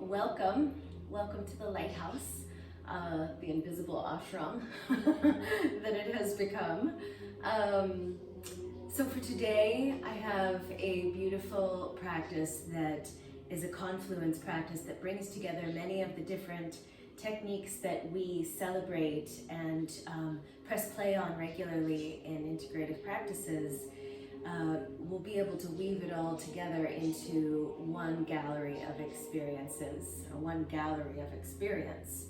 Welcome to the lighthouse, the invisible ashram that it has become. So for today, I have a beautiful practice that is a confluence practice that brings together many of the different techniques that we celebrate and press play on regularly in integrative practices. We'll be able to weave it all together into one gallery of experiences, or one gallery of experience,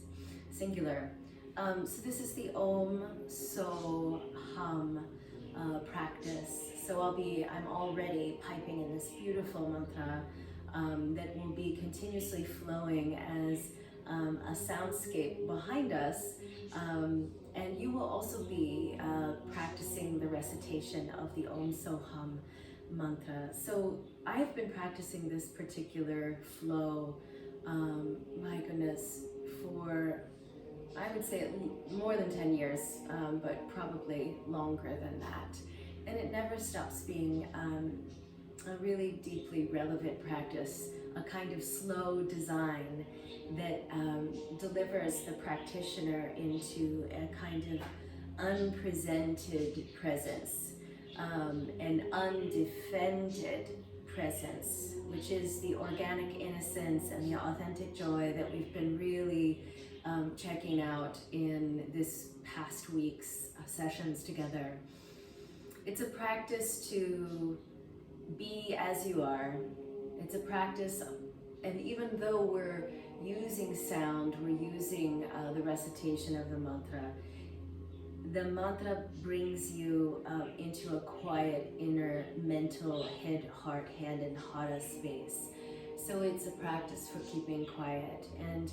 singular. So this is the Om, So, Hum practice. So I'm already piping in this beautiful mantra that will be continuously flowing as a soundscape behind us. And you will also be practicing the recitation of the Om So Hum mantra. So I've been practicing this particular flow, my goodness, for I would say more than 10 years, but probably longer than that. And it never stops being a really deeply relevant practice, a kind of slow design that delivers the practitioner into a kind of unpresented presence, an undefended presence, which is the organic innocence and the authentic joy that we've been really checking out in this past week's sessions together. It's a practice to be as you are. It's a practice, and even though we're using sound, we're using the recitation of the mantra brings you into a quiet inner mental head, heart, hand, and hara space. So it's a practice for keeping quiet, and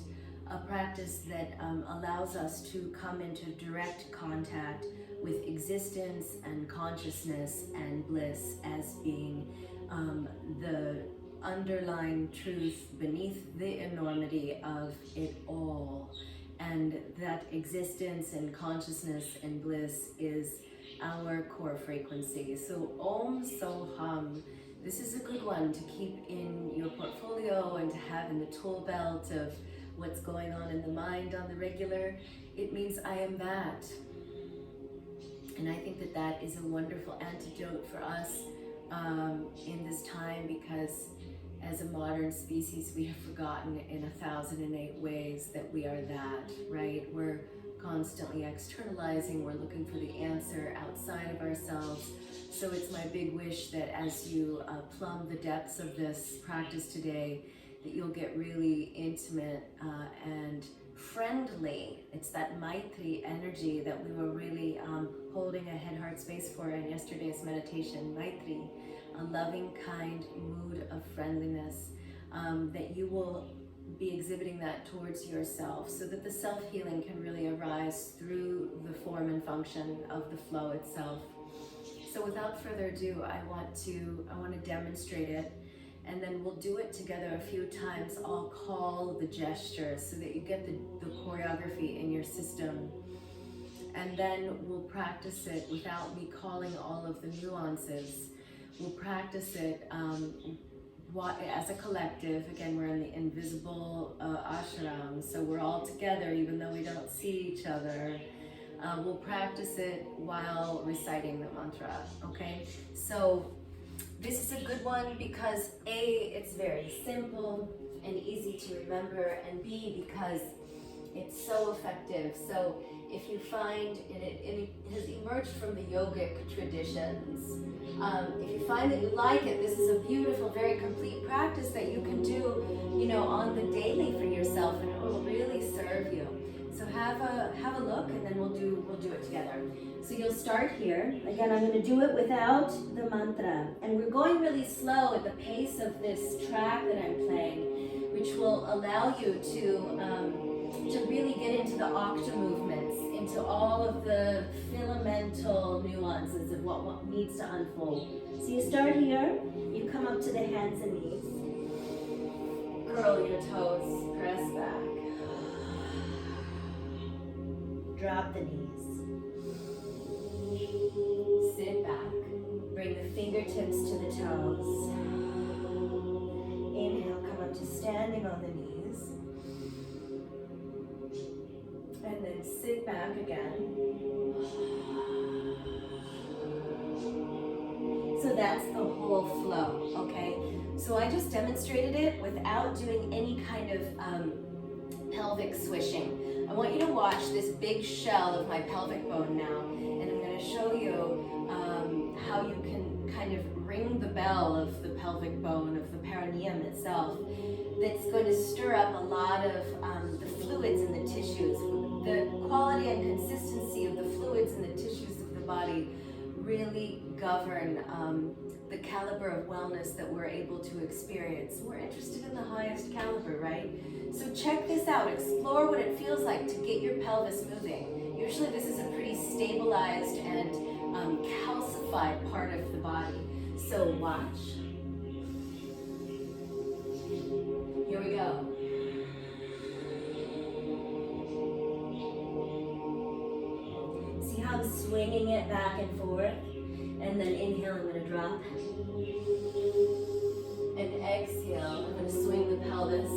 a practice that allows us to come into direct contact with existence and consciousness and bliss as being the underlying truth beneath the enormity of it all. And that existence and consciousness and bliss is our core frequency. So Om So Hum, this is a good one to keep in your portfolio and to have in the tool belt of what's going on in the mind on the regular. It means I am that. And I think that that is a wonderful antidote for us in this time, because as a modern species, we have forgotten in 1,008 ways that we are that, right? We're constantly externalizing, we're looking for the answer outside of ourselves. So it's my big wish that as you plumb the depths of this practice today, that you'll get really intimate and friendly. It's that Maitri energy that we were really holding a head-heart space for in yesterday's meditation. Maitri, a loving, kind mood of friendliness, that you will be exhibiting that towards yourself, so that the self-healing can really arise through the form and function of the flow itself. So without further ado, I want to demonstrate it. And then we'll do it together a few times. I'll call the gestures so that you get the choreography in your system. And then we'll practice it without me calling all of the nuances. We'll practice it as a collective. Again, we're in the invisible ashram, so we're all together even though we don't see each other. We'll practice it while reciting the mantra, okay? So this is a good one because A, it's very simple and easy to remember, and B, because it's so effective. So if you find, and it has emerged from the yogic traditions, if you find that you like it, this is a beautiful, very complete practice that you can do, on the daily for yourself, and it will really serve you. So have a look, and then we'll do it together. So you'll start here. Again, I'm going to do it without the mantra, and we're going really slow at the pace of this track that I'm playing, which will allow you to really get into the Octo-Movements, into all of the filamental nuances of what needs to unfold. So you start here. You come up to the hands and knees. Curl your toes. Press back. Drop the knees. Sit back. Bring the fingertips to the toes. Inhale, come up to standing on the knees. it back again. So that's the whole flow, okay? So I just demonstrated it without doing any kind of pelvic swishing. I want you to watch this big shell of my pelvic bone now, and I'm going to show you how you can kind of ring the bell of the pelvic bone, of the perineum itself. That's going to stir up a lot of the fluids in the tissues. The quality and consistency of the fluids in the tissues of the body really govern the caliber of wellness that we're able to experience. We're interested in the highest caliber, right? So check this out. Explore what it feels like to get your pelvis moving. Usually this is a pretty stabilized and calcified part of the body. So watch. Here we go. See how I'm swinging it back and forth? And then inhale, I'm going to drop. And exhale, I'm going to swing the pelvis.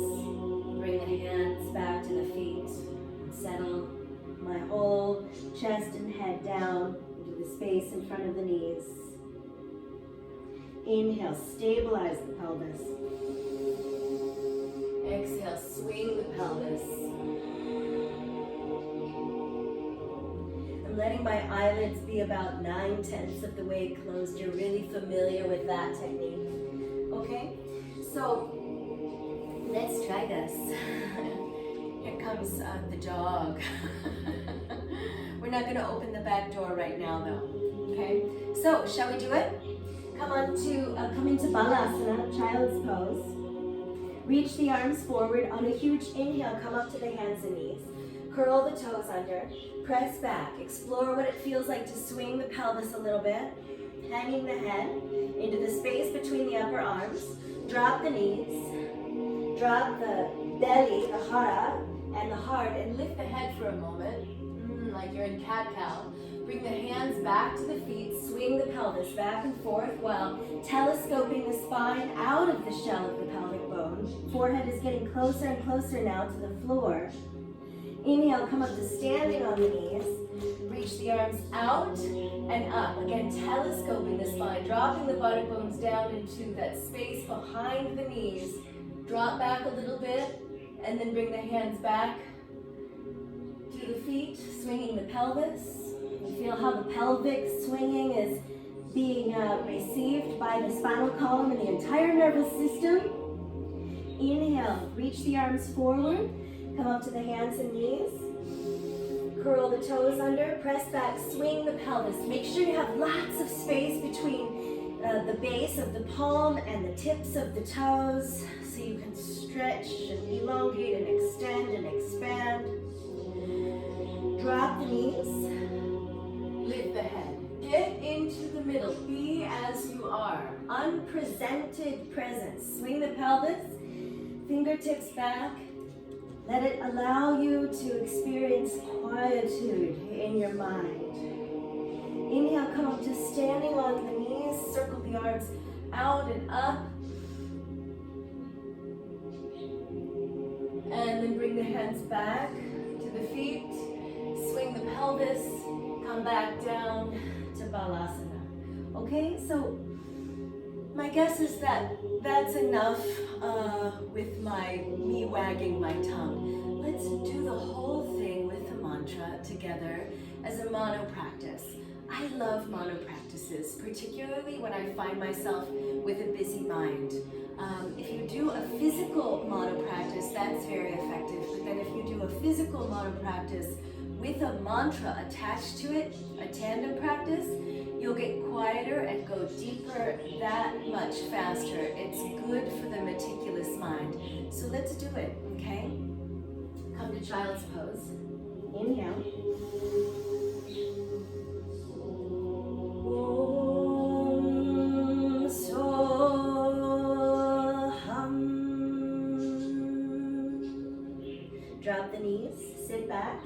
Bring the hands back to the feet. And settle my whole chest and head down into the space in front of the knees. Inhale, stabilize the pelvis. Exhale, swing the pelvis. I'm letting my eyelids be about 9/10 of the way closed. You're really familiar with that technique. Okay? So, let's try this. Here comes the dog. We're not going to open the back door right now though. Okay? So, shall we do it? Come into Balasana, child's pose. Reach the arms forward. On a huge inhale, come up to the hands and knees. Curl the toes under. Press back. Explore what it feels like to swing the pelvis a little bit. Hanging the head into the space between the upper arms. Drop the knees. Drop the belly, the hara, and the heart, and lift the head for a moment, like you're in cat-cow. Bring the hands back to the feet, swing the pelvis back and forth while telescoping the spine out of the shell of the pelvic bone. Forehead is getting closer and closer now to the floor. Inhale, come up to standing on the knees. Reach the arms out and up. Again, telescoping the spine, dropping the buttock bones down into that space behind the knees. Drop back a little bit, and then bring the hands back to the feet, swinging the pelvis. Feel how the pelvic swinging is being received by the spinal column and the entire nervous system. Inhale, reach the arms forward, come up to the hands and knees. Curl the toes under, press back, swing the pelvis. Make sure you have lots of space between the base of the palm and the tips of the toes so you can stretch and elongate and extend and expand. Drop the knees. Lift the head. Get into the middle. Be as you are. Unpresented presence. Swing the pelvis. Fingertips back. Let it allow you to experience quietude in your mind. Inhale, come up to standing on the knees. Circle the arms out and up. And then bring the hands back to the feet. Swing the pelvis. Come back down to Balasana. Okay, so my guess is that that's enough with me wagging my tongue. Let's do the whole thing with the mantra together as a mono practice. I love mono practices, particularly when I find myself with a busy mind. If you do a physical mono practice, that's very effective. But then if you do a physical mono practice with a mantra attached to it, a tandem practice, you'll get quieter and go deeper that much faster. It's good for the meticulous mind. So let's do it, okay? Come to child's pose. Inhale. Drop the knees, sit back.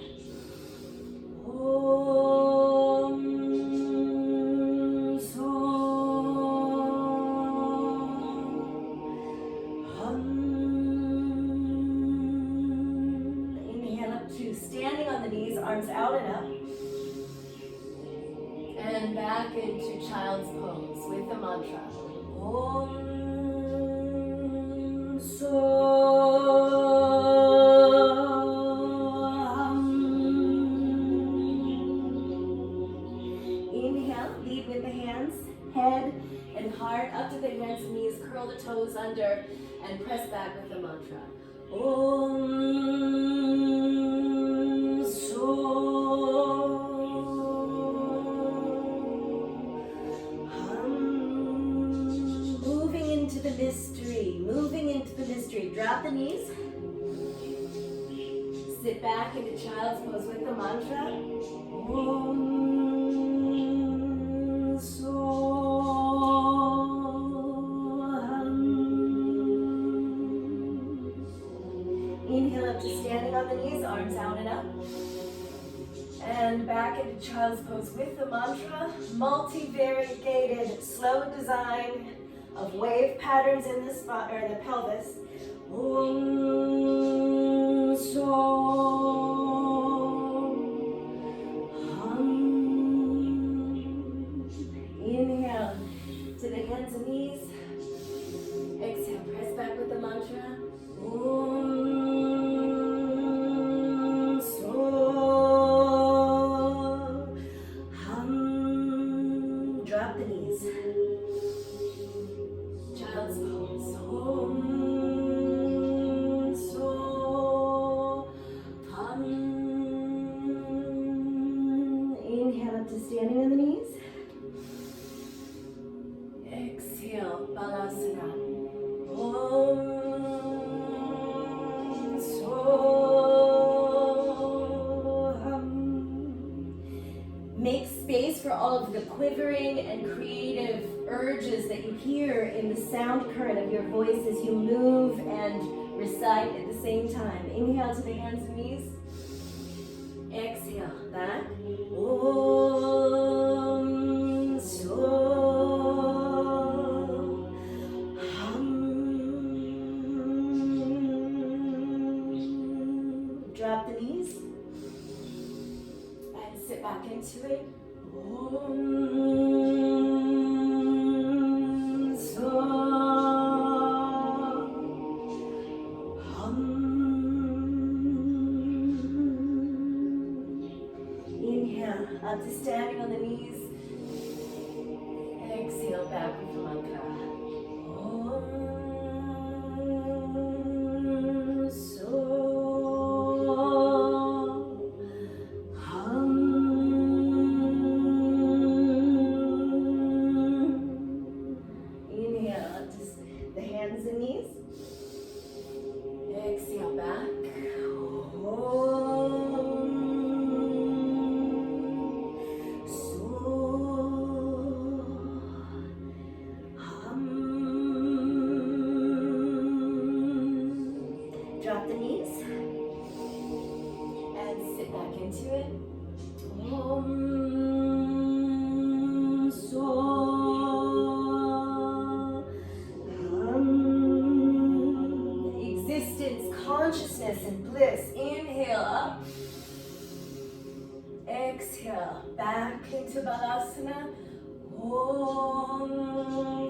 Inhale up to standing on the knees, arms out back into child's pose with the mantra. Om Inhale, lead with the hands, head and heart up to the hands and knees. Curl the toes under and press back with the mantra. Om Moving into the mystery, moving into the mystery. Drop the knees. Sit back into child's pose with the mantra. Om Inhale up to standing on the knees, arms out and up. And back into child's pose with the mantra. Multi-variegated, slow design of wave patterns in the spine or the pelvis. Om Inhale to the hands and knees. Exhale, press back with the mantra. Drop the knees. Child's pose. Inhale up to standing on the knees. Exhale, balasana. Make space for all of the quivering and creative urges that you hear in the sound current of your voice as you move and recite at the same time. Inhale to the hands and knees. Exhale, back. Om Drop the knees. And sit back into it. Inhale, up to standing on the knees. Exhale, back with the mantra. Drop the knees and sit back into it. Existence, consciousness, and bliss. Inhale up. Exhale, back into balasana.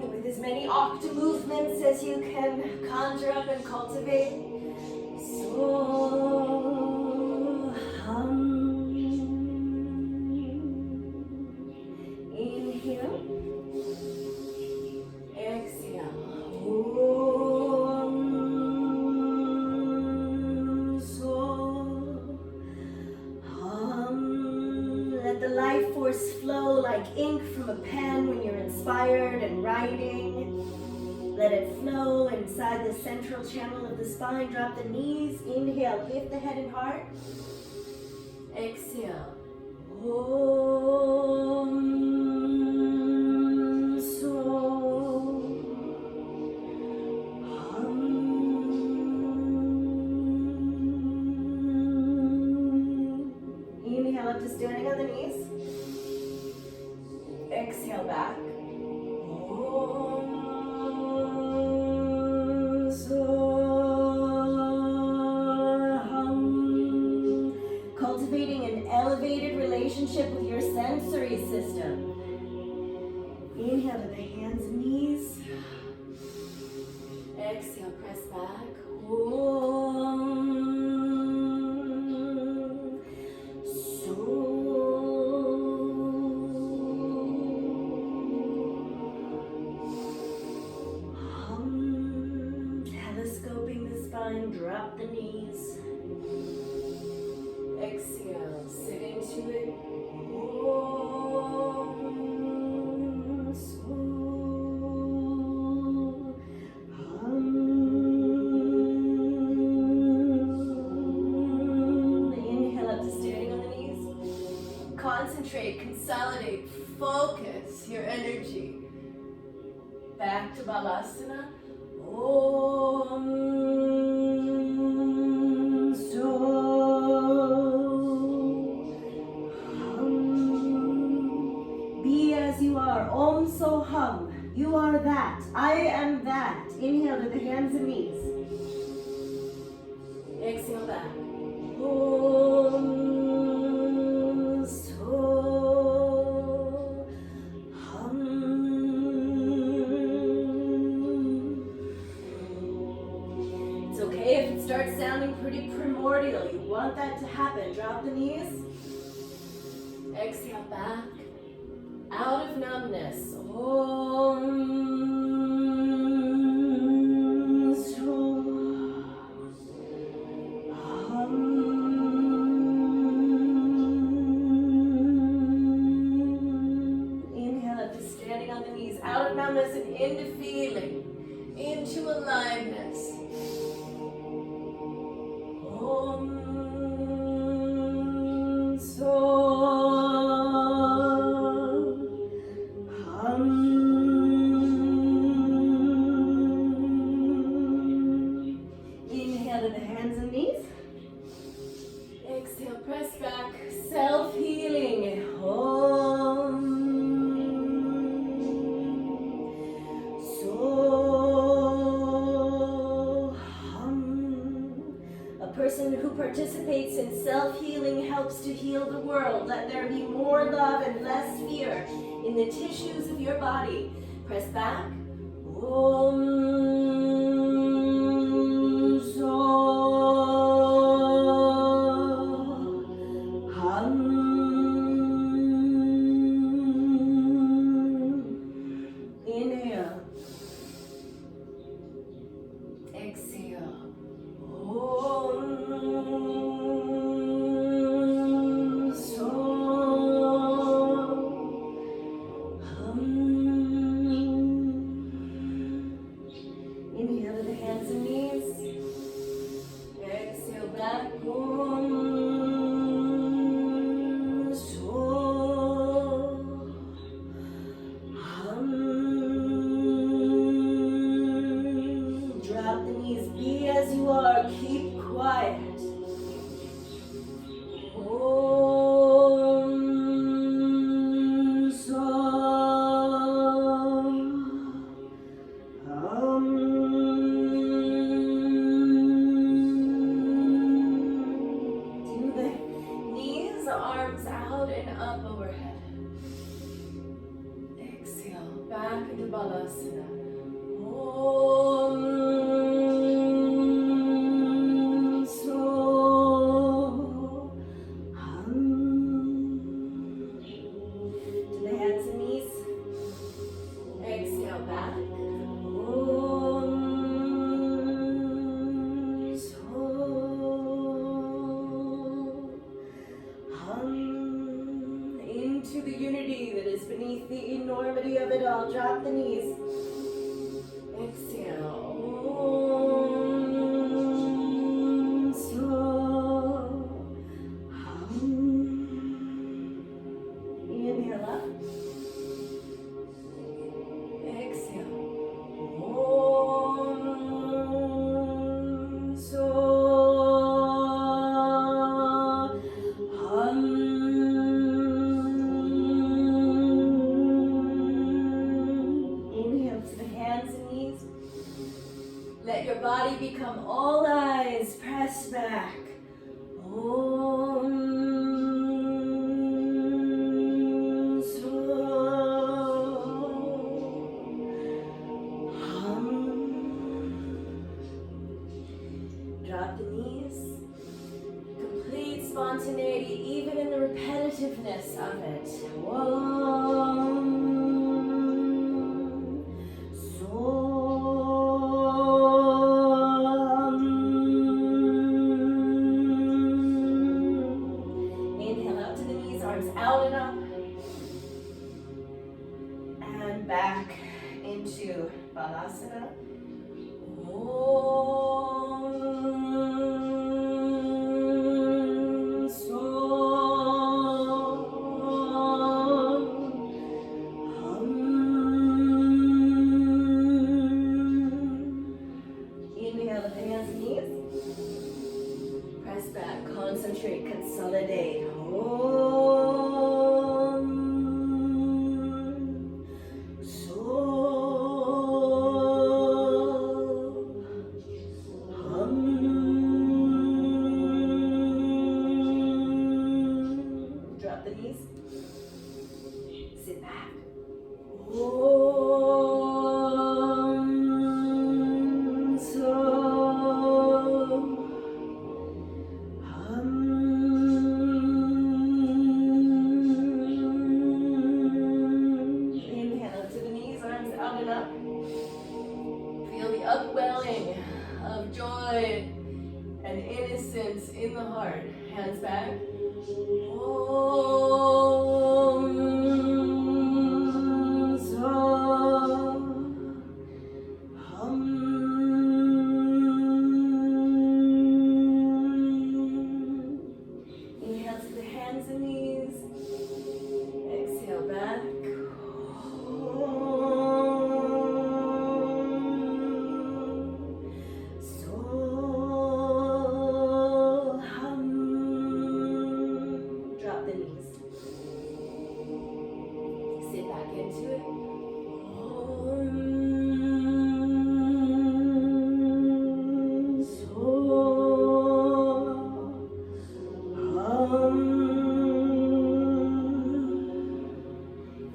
With as many octo-movements as you can conjure up and cultivate. Inhale. Exhale. Let the life force flow like ink from a pen when you're inspired and writing. Let it flow inside the central channel of the spine. Drop the knees. Inhale, lift the head and heart. Exhale. Inhale up to standing on the knees. Exhale back. Cultivating an elevated relationship with your sensory system. Inhale to the hands and knees. Exhale, press back. Telescoping the spine, drop the knees. Exhale, sit into it. Inhale up to standing on the knees. Concentrate, consolidate, focus your energy. Back to Balasana. Be as you are. Om so hum. You are that. I am that. Inhale to the hands and knees. Exhale back. Om so hum. It's okay if it starts sounding pretty primordial. You want that to happen. Drop the knees. Exhale back. Out of numbness. Inhale up to standing on the knees. Out of numbness and into feeling. Into aliveness. Inhale to the hands and knees. Exhale, press back, self-healing. A person who participates in self-healing helps to heal the world. Let there be more love and less fear in the tissues of your body. Press back. Inhale. Exhale. Inhale to the hands and knees. Exhale back. Drop the knees. Be as you are. Keep quiet. Arms out and up overhead. Exhale, back into Balasana. So hum. To the hands and knees. Exhale, back. Into the unity that is beneath the enormity of it all. Drop the knees. Exhale. So hum. Inhale up. Exhale. So hum. Let your body become all eyes. Press back. Om so drop the knees. Complete spontaneity, even in the repetitiveness of it. Inhale out to the knees, arms out and up. And back into Balasana. Inhale with the hands and knees. Press back, concentrate, consolidate. Drop the knees. Sit back. Inhale to the knees, arms out and up. Feel the upwelling of joy and innocence in the heart. Hands back. Inhale to the hands and knees. Exhale back. Drop the knees. Sit back into it.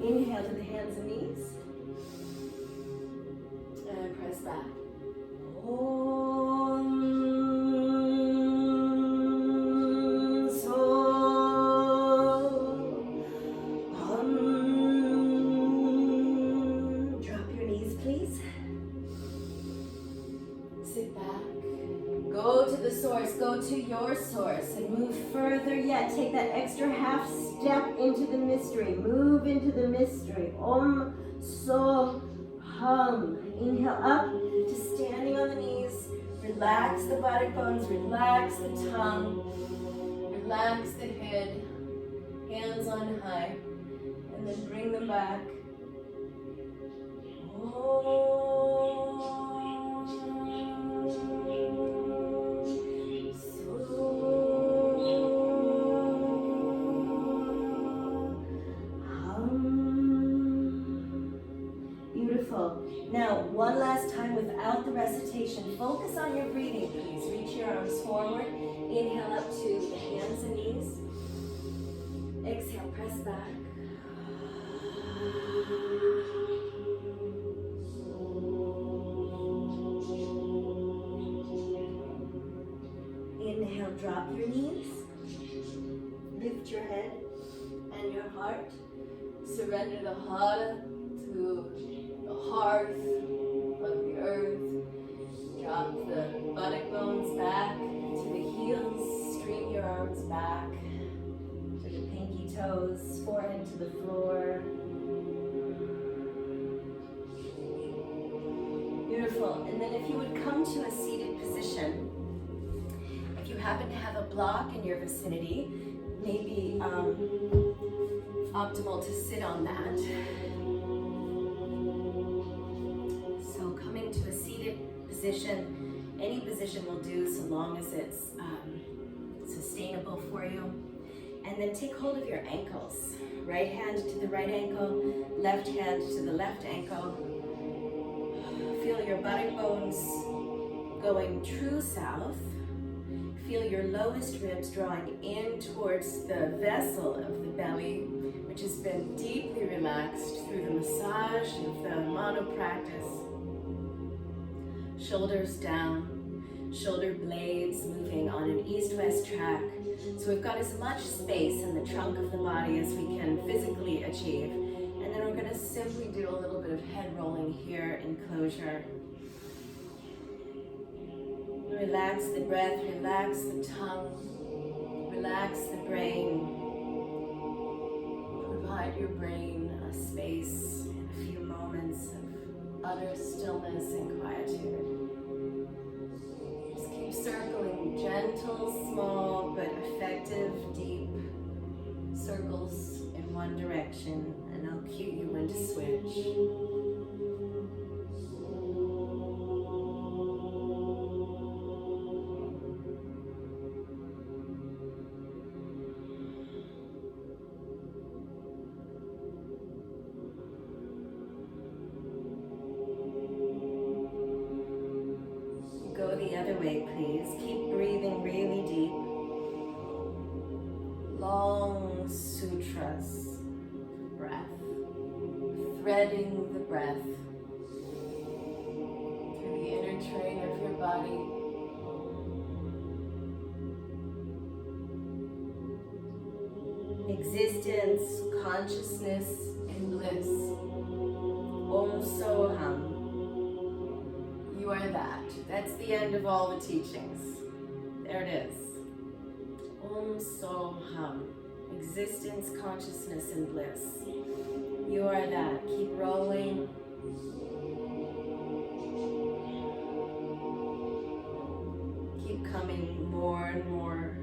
Inhale to the hands and knees. And press back. Drop your knees, please. Sit back. Go to the source, go to your source, and move further yet. Take that extra half step into the mystery. Move into the mystery. Om, so, hum. Inhale up to standing on the knees. Relax the buttock bones, relax the tongue, relax the head, hands on high, and then bring them back. Beautiful. Now, one last time without the recitation. Focus on your breathing, please. Reach your arms forward. Inhale up to the hands and knees. Exhale, press back. Inhale, drop your knees. Lift your head and your heart. Surrender the hara to the hearth of the earth. Drop the buttock bones back to the heels. Stream your arms back to the pinky toes, forehead to the floor. Beautiful. And then if you would come to a seated position, if you happen to have a block in your vicinity, maybe optimal to sit on that. So coming to a seated position, any position will do so long as it's sustainable for you. And then take hold of your ankles. Right hand to the right ankle, left hand to the left ankle. Feel your buttock bones going true south. Feel your lowest ribs drawing in towards the vessel of the belly, which has been deeply relaxed through the massage of the mono practice. Shoulders down, shoulder blades moving on an east-west track. So we've got as much space in the trunk of the body as we can physically achieve. And then we're going to simply do a little bit of head rolling here in closure. Relax the breath, relax the tongue, relax the brain. Provide your brain a space and a few moments of utter stillness and quietude. Just keep circling gentle, small, but effective, deep circles in one direction, and I'll cue you when to switch. Go the other way, please. Keep breathing really deep. Long sutras of breath. Threading the breath through the inner train of your body. Existence, consciousness, and bliss. Om Soham. You are that. That's the end of all the teachings. There it is. Om Soham. Existence, consciousness, and bliss. You are that. Keep rolling. Keep coming more and more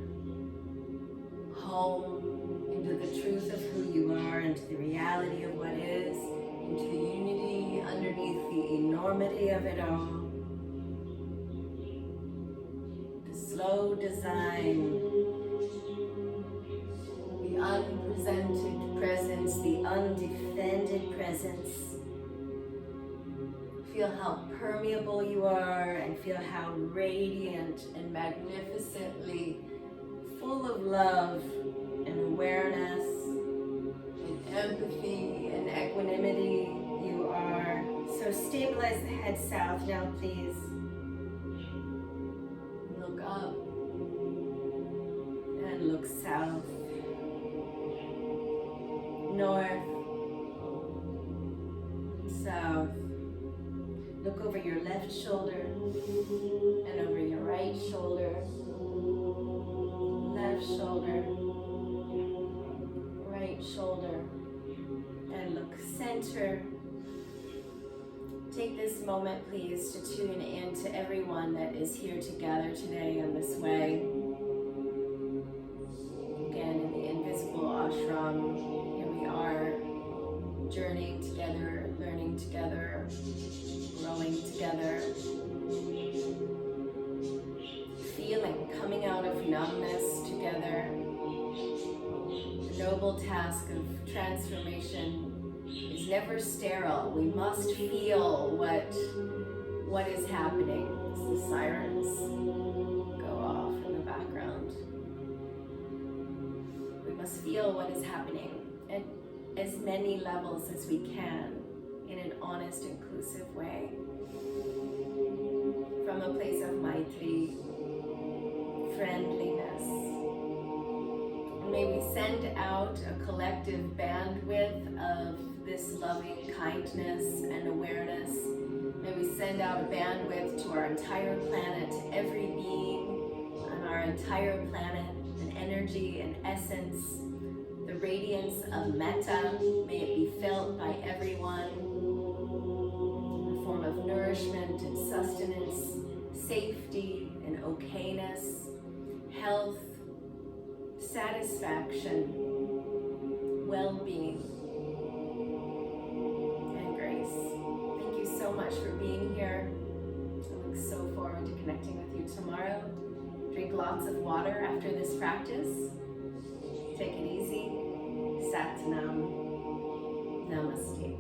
home into the truth of who you are, into the reality of what is, into the unity underneath the enormity of it all. Slow design, the unpresented presence, the undefended presence. Feel how permeable you are and feel how radiant and magnificently full of love and awareness and empathy and equanimity you are. So stabilize the head south now, please. Up and look south, north, south. Look over your left shoulder and over your right shoulder, left shoulder, right shoulder, and look center. Take this moment, please, to tune in to everyone that is here together today in this way. Again, in the invisible ashram, here we are, journeying together, learning together, growing together. Feeling, coming out of numbness together. The noble task of transformation is never sterile. We must feel what is happening as the sirens go off in the background. We must feel what is happening at as many levels as we can in an honest, inclusive way. From a place of Maitri, friendliness. And may we send out a collective bandwidth of this loving kindness and awareness. May we send out a bandwidth to our entire planet, to every being on our entire planet, an energy and essence, the radiance of metta. May it be felt by everyone in the form of nourishment and sustenance, safety and okayness, health, satisfaction, well-being, so much for being here. I look so forward to connecting with you tomorrow. Drink lots of water after this practice. Take it easy. Sat Nam. Namaste.